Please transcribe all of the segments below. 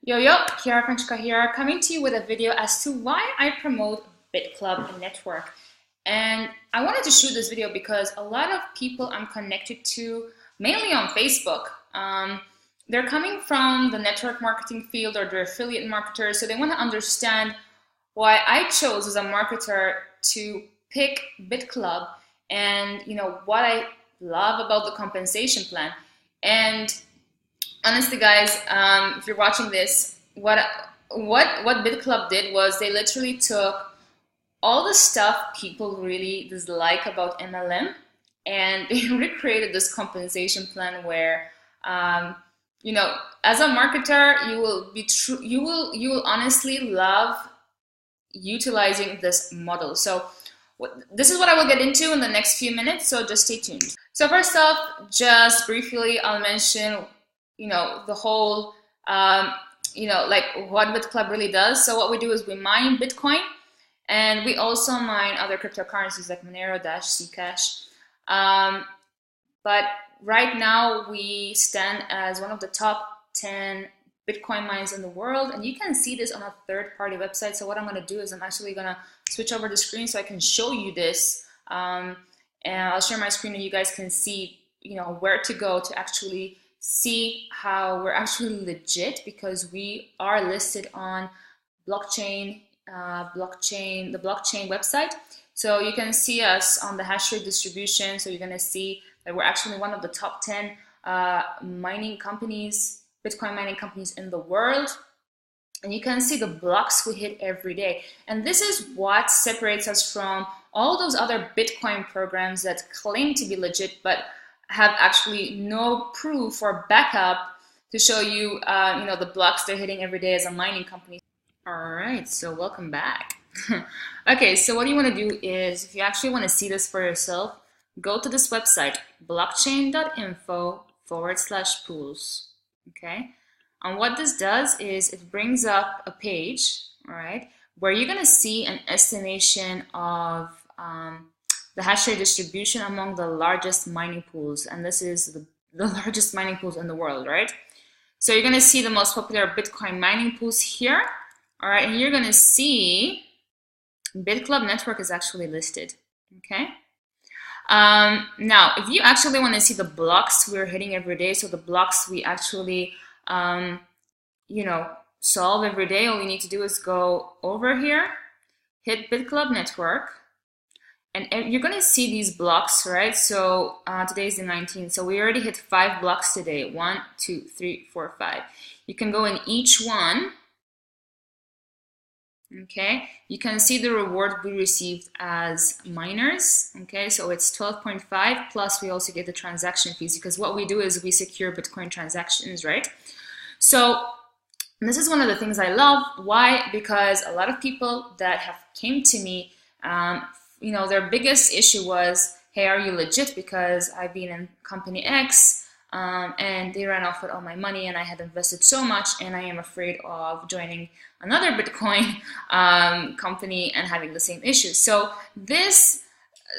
Yo, Kiara Franchka here, coming to you with a video as to why I promote Bitclub Network. And I wanted to shoot this video because a lot of people I'm connected to, mainly on Facebook, they're coming from the network marketing field or they're affiliate marketers, so they want to understand why I chose as a marketer to pick Bitclub and what I love about the compensation plan. And honestly, guys, if you're watching this, what Bitclub did was they literally took all the stuff people really dislike about MLM, and they recreated this compensation plan where, as a marketer, you will honestly love utilizing this model. So this is what I will get into in the next few minutes. So just stay tuned. So first off, just briefly, I'll mention the whole, like what Bitclub really does. So what we do is we mine Bitcoin, and we also mine other cryptocurrencies like Monero, Zcash. But right now we stand as one of the top 10 Bitcoin mines in the world, and you can see this on a third-party website. So what I'm going to do is I'm actually going to switch over the screen so I can show you this, and I'll share my screen and you guys can see where to go to actually see how we're actually legit, because we are listed on the blockchain website. So you can see us on the hash rate distribution. So you're going to see that we're actually one of the top 10 mining companies, Bitcoin mining companies in the world. And you can see the blocks we hit every day. And this is what separates us from all those other Bitcoin programs that claim to be legit, but have actually no proof or backup to show you, the blocks they're hitting every day as a mining company. All right, so welcome back. Okay, so what you want to do is, if you actually want to see this for yourself, go to this website, blockchain.info/pools. Okay, and what this does is it brings up a page, all right, where you're going to see an estimation of the hash rate distribution among the largest mining pools, and this is the largest mining pools in the world, right? So you're going to see the most popular Bitcoin mining pools here, all right, and you're going to see Bitclub Network is actually listed, okay? Now, if you actually want to see the blocks we're hitting every day, so the blocks we actually, solve every day, all you need to do is go over here, hit Bitclub Network, and you're going to see these blocks, right? So today's the 19th, so we already hit 5 blocks today. 1, 2, 3, 4, 5. You can go in each one. Okay, you can see the reward we received as miners. Okay, so it's 12.5 plus we also get the transaction fees, because what we do is we secure Bitcoin transactions, right? So this is one of the things I love. Why? Because a lot of people that have came to me, their biggest issue was, hey, are you legit? Because I've been in company X, and they ran off with all my money, and I had invested so much, and I am afraid of joining another Bitcoin company and having the same issue. So this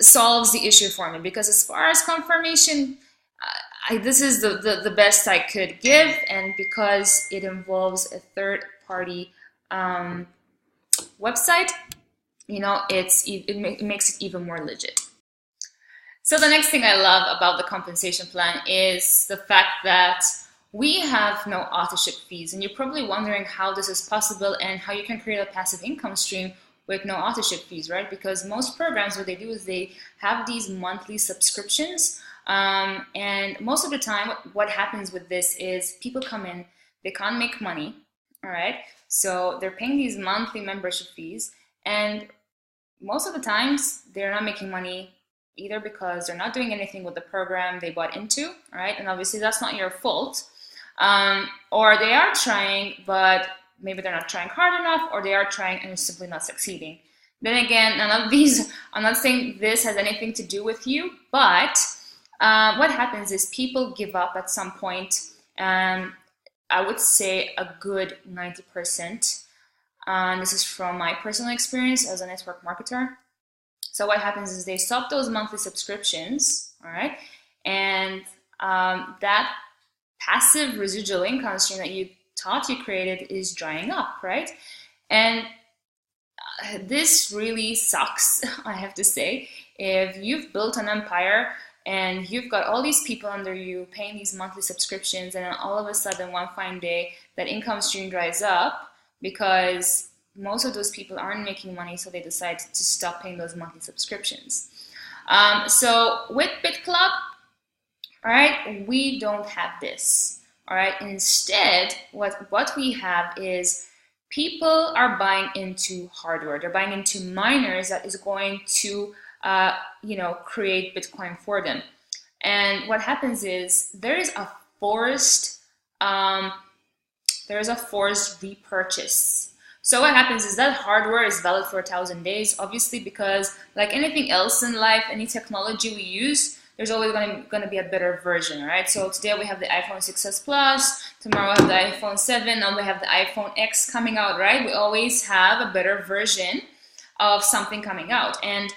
solves the issue for me, because as far as confirmation, this is the best I could give, and because it involves a third-party website, it makes it even more legit. So the next thing I love about the compensation plan is the fact that we have no authorship fees. And you're probably wondering how this is possible and how you can create a passive income stream with no authorship fees, right? Because most programs, what they do is they have these monthly subscriptions. And most of the time, what happens with this is people come in, they can't make money, all right? So they're paying these monthly membership fees, and most of the times they're not making money either because they're not doing anything with the program they bought into, all right? And obviously that's not your fault. Or they are trying, but maybe they're not trying hard enough, or they are trying and simply not succeeding. Then again, none of these, I'm not saying this has anything to do with you, but what happens is people give up at some point. I would say a good 90%. This is from my personal experience as a network marketer. So what happens is they stop those monthly subscriptions, all right? And that passive residual income stream that you thought you created is drying up, right? And this really sucks, I have to say. If you've built an empire and you've got all these people under you paying these monthly subscriptions, and then all of a sudden one fine day that income stream dries up because most of those people aren't making money, so they decide to stop paying those monthly subscriptions. So with BitClub, all right, we don't have this. All right, instead, what we have is people are buying into hardware. They're buying into miners that is going to, create Bitcoin for them. And what happens is there is a forced repurchase. So what happens is that hardware is valid for 1,000 days, obviously, because like anything else in life, any technology we use, there's always going to be a better version, right? So today we have the iPhone 6s Plus, tomorrow we have the iPhone 7, now we have the iPhone X coming out, right? We always have a better version of something coming out. And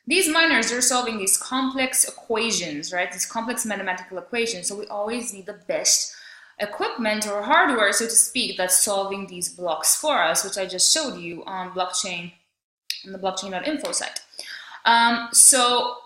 these miners, they're solving these complex equations, right? These complex mathematical equations. So we always need the best equipment or hardware, so to speak, that's solving these blocks for us, which I just showed you on blockchain, on the blockchain.info site. So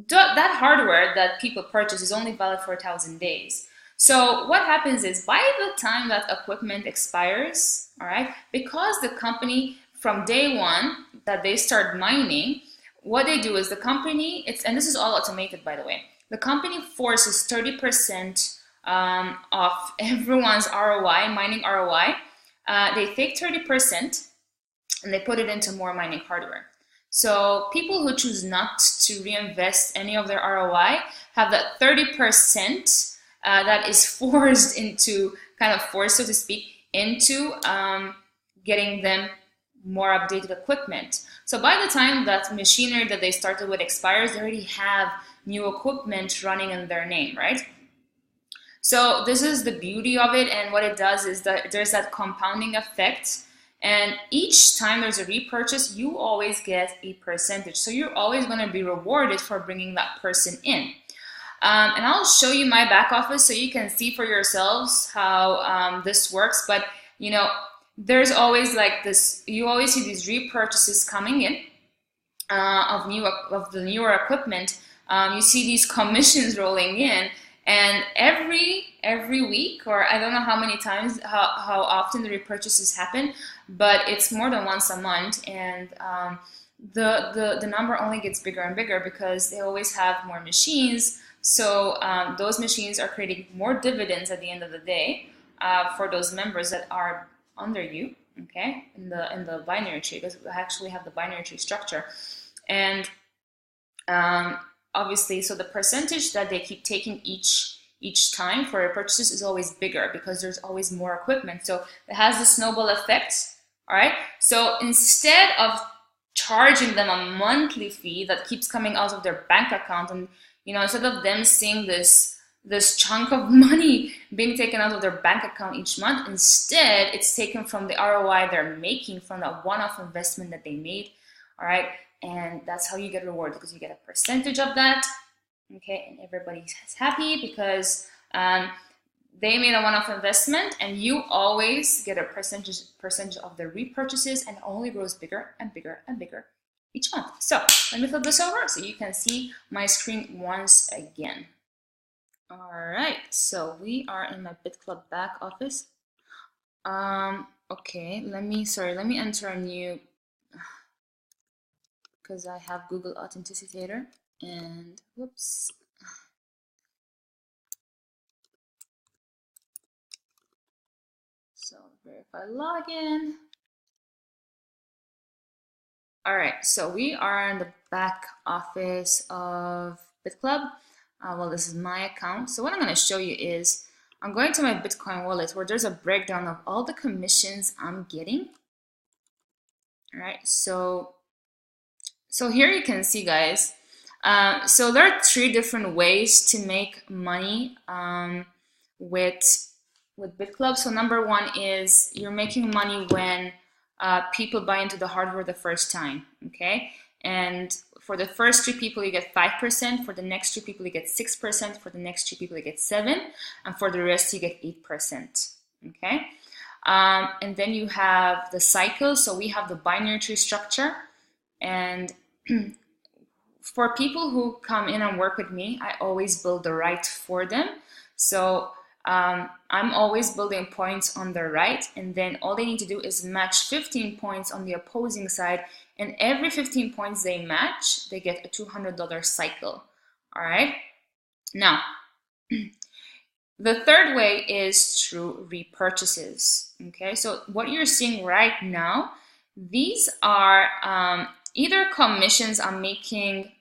that hardware that people purchase is only valid for 1,000 days. So what happens is by the time that equipment expires, all right, because the company from day one that they start mining, what they do is the company, and this is all automated, by the way, the company forces 30% of everyone's ROI, mining ROI. They take 30% and they put it into more mining hardware. So people who choose not to reinvest any of their ROI have that 30% that is forced into, kind of forced, so to speak, into getting them more updated equipment. So by the time that machinery that they started with expires, they already have new equipment running in their name, right? So this is the beauty of it, and what it does is that there's that compounding effect. And each time there's a repurchase, you always get a percentage. So you're always going to be rewarded for bringing that person in. And I'll show you my back office so you can see for yourselves how this works. But, you know, there's always like this, you always see these repurchases coming in of the newer equipment. You see these commissions rolling in. And every week, or I don't know how many times, how often the repurchases happen, but it's more than once a month, and the number only gets bigger and bigger because they always have more machines. So those machines are creating more dividends at the end of the day for those members that are under you, okay, in the binary tree, because we actually have the binary tree structure, and obviously, so the percentage that they keep taking each time for purchases is always bigger because there's always more equipment. So it has the snowball effect, all right? So instead of charging them a monthly fee that keeps coming out of their bank account, and you know, instead of them seeing this chunk of money being taken out of their bank account each month, instead it's taken from the ROI they're making from that one-off investment that they made, all right? And that's how you get rewarded, because you get a percentage of that, okay? And everybody's happy because they made a one-off investment, and you always get a percentage of the repurchases, and it only grows bigger and bigger and bigger each month. So let me flip this over so you can see my screen once again. All right, so we are in my BitClub back office. Okay, let me enter a new, because I have Google Authenticator, and whoops. So verify login. All right, so we are in the back office of BitClub. Well, this is my account. So what I'm going to show you is I'm going to my Bitcoin wallet where there's a breakdown of all the commissions I'm getting. All right, so here you can see, guys. So there are 3 different ways to make money with BitClub. So number 1 is you're making money when people buy into the hardware the first time, okay? And for the first 3 people, you get 5%. For the next 3 people, you get 6%. For the next 3 people, you get 7%. And for the rest, you get 8%, Okay. And then you have the cycle. So we have the binary tree structure. And for people who come in and work with me, I always build the right for them. So I'm always building points on the right, and then all they need to do is match 15 points on the opposing side, and every 15 points they match, they get a $200 cycle. All right. Now, the third way is through repurchases. Okay, so what you're seeing right now, these are either commissions I'm making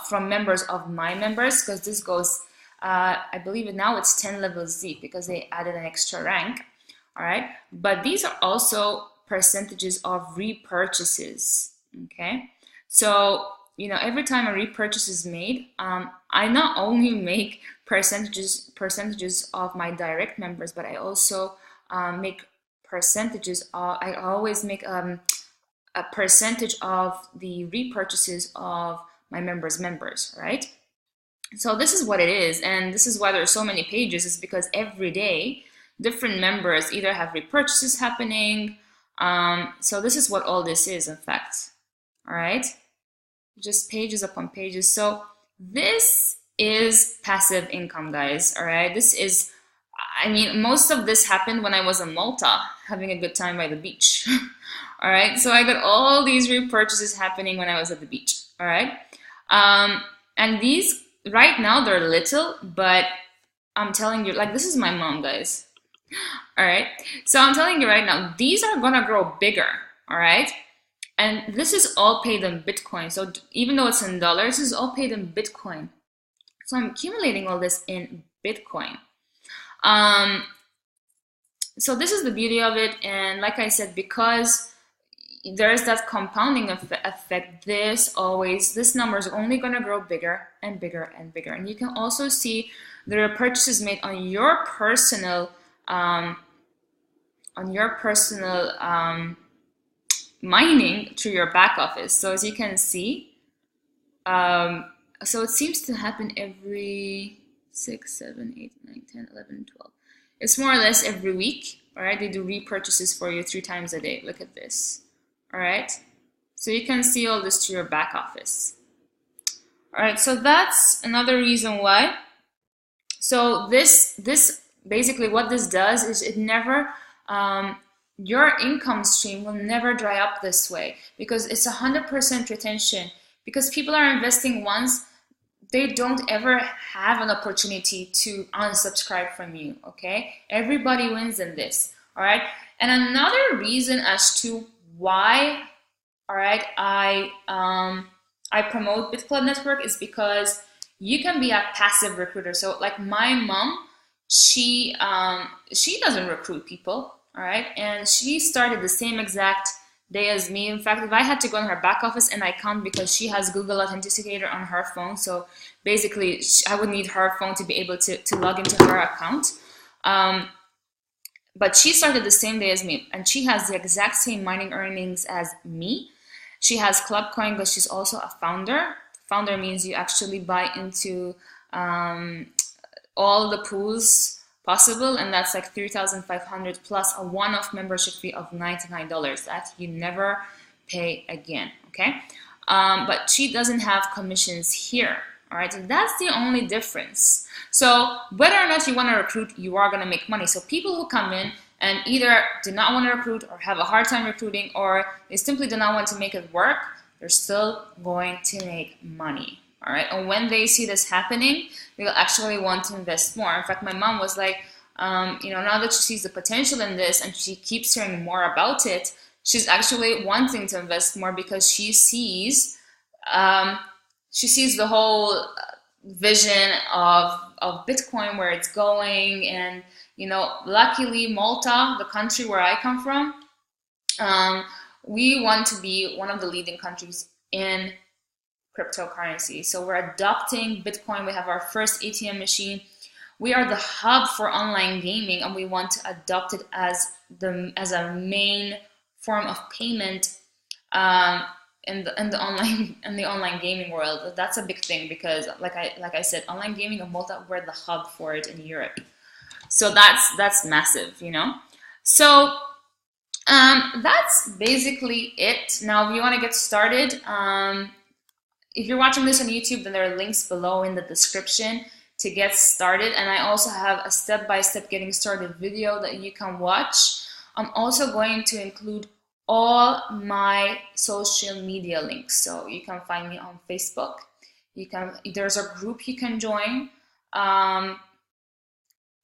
from members of my members, because this goes, I believe now it's 10 levels deep because they added an extra rank. All right, but these are also percentages of repurchases. Okay, so every time a repurchase is made, I not only make percentages of my direct members, but I also make percentages I always make a percentage of the repurchases of my members, right? So this is what it is, and this is why there's so many pages, is because every day different members either have repurchases happening. So this is what all this is, in fact. All right, just pages upon pages. So this is passive income, guys. All right, this is, I mean, most of this happened when I was in Malta having a good time by the beach. All right, so I got all these repurchases happening when I was at the beach. All right, and these right now they're little, but I'm telling you, like, this is my mom, guys. All right, so I'm telling you right now, these are gonna grow bigger. All right, and this is all paid in Bitcoin. So even though it's in dollars, this is all paid in Bitcoin. So I'm accumulating all this in Bitcoin. So this is the beauty of it. And like I said, because there's that compounding effect, this number is only going to grow bigger and bigger and bigger. And you can also see the repurchases made on your personal mining through your back office. So as you can see, so it seems to happen every 6, 7, 8, 9, 10, 11, 12. It's more or less every week. All right, they do repurchases for you 3 times a day. Look at this. All right, so you can see all this through your back office. All right, so that's another reason why. So this basically what this does is it never, your income stream will never dry up this way, because it's 100% retention. Because people are investing once, they don't ever have an opportunity to unsubscribe from you. Okay, everybody wins in this. All right, and another reason as to why, all right, I promote Bitclub Network is because you can be a passive recruiter. So like my mom, she doesn't recruit people, all right, and she started the same exact day as me. In fact, if I had to go in her back office, and I can't because she has Google Authenticator on her phone, so basically I would need her phone to be able to log into her account. But she started the same day as me, and she has the exact same mining earnings as me. She has Club Coin, but she's also a founder. Founder means you actually buy into all the pools possible, and that's like 3,500 plus a one-off membership fee of $99 that you never pay again. Okay, but she doesn't have commissions here. All right, and that's the only difference. So whether or not you want to recruit, you are going to make money. So people who come in and either do not want to recruit or have a hard time recruiting, or they simply do not want to make it work, they're still going to make money. All right, and when they see this happening, they'll actually want to invest more. In fact, my mom was like, now that she sees the potential in this and she keeps hearing more about it, she's actually wanting to invest more, because she sees the whole vision of Bitcoin, where it's going. And luckily Malta, the country where I come from, we want to be one of the leading countries in cryptocurrency. So we're adopting Bitcoin. We have our first ATM machine. We are the hub for online gaming, and we want to adopt it as a main form of payment in the online gaming world. That's a big thing, because like I said, online gaming of Malta, we're the hub for it in Europe. So that's massive, you know. So that's basically it. Now, if you want to get started, if you're watching this on YouTube, then there are links below in the description to get started. And I also have a step-by-step getting started video that you can watch. I'm also going to include all my social media links. So you can find me on Facebook. There's a group you can join.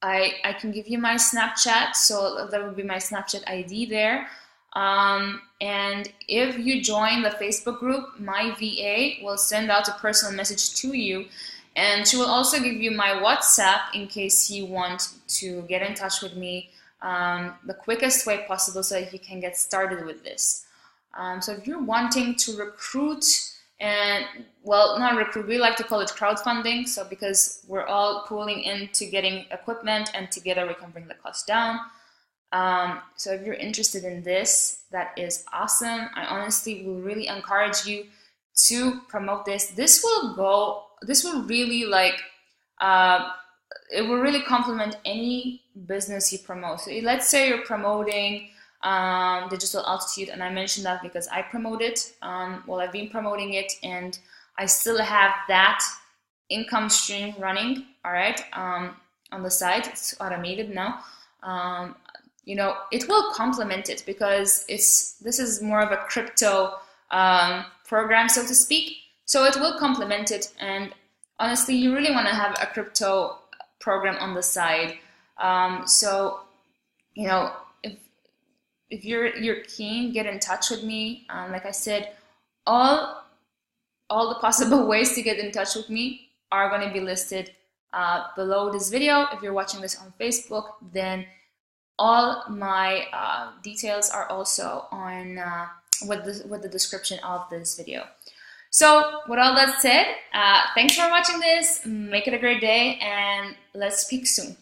I can give you my Snapchat, so that would be my Snapchat ID there. And if you join the Facebook group, my VA will send out a personal message to you, and she will also give you my WhatsApp in case you want to get in touch with me the quickest way possible so that you can get started with this. So if you're wanting to recruit, and well, not recruit, we like to call it crowdfunding, so because we're all pooling into getting equipment and together we can bring the cost down. So if you're interested in this, that is awesome. I honestly will really encourage you to promote this. This will really it will really complement any business you promote. So let's say you're promoting Digital Altitude, and I mentioned that because I promote it. Well, I've been promoting it and I still have that income stream running, all right, on the side. It's automated now. You know, it will complement it because this is more of a crypto program, so to speak. So it will complement it, and honestly, you really want to have a crypto program on the side. So, you know, if you're keen, get in touch with me. Like I said, all the possible ways to get in touch with me are going to be listed below this video. If you're watching this on Facebook, then all my details are also on with the description of this video. So with all that said, thanks for watching this. Make it a great day, and let's speak soon.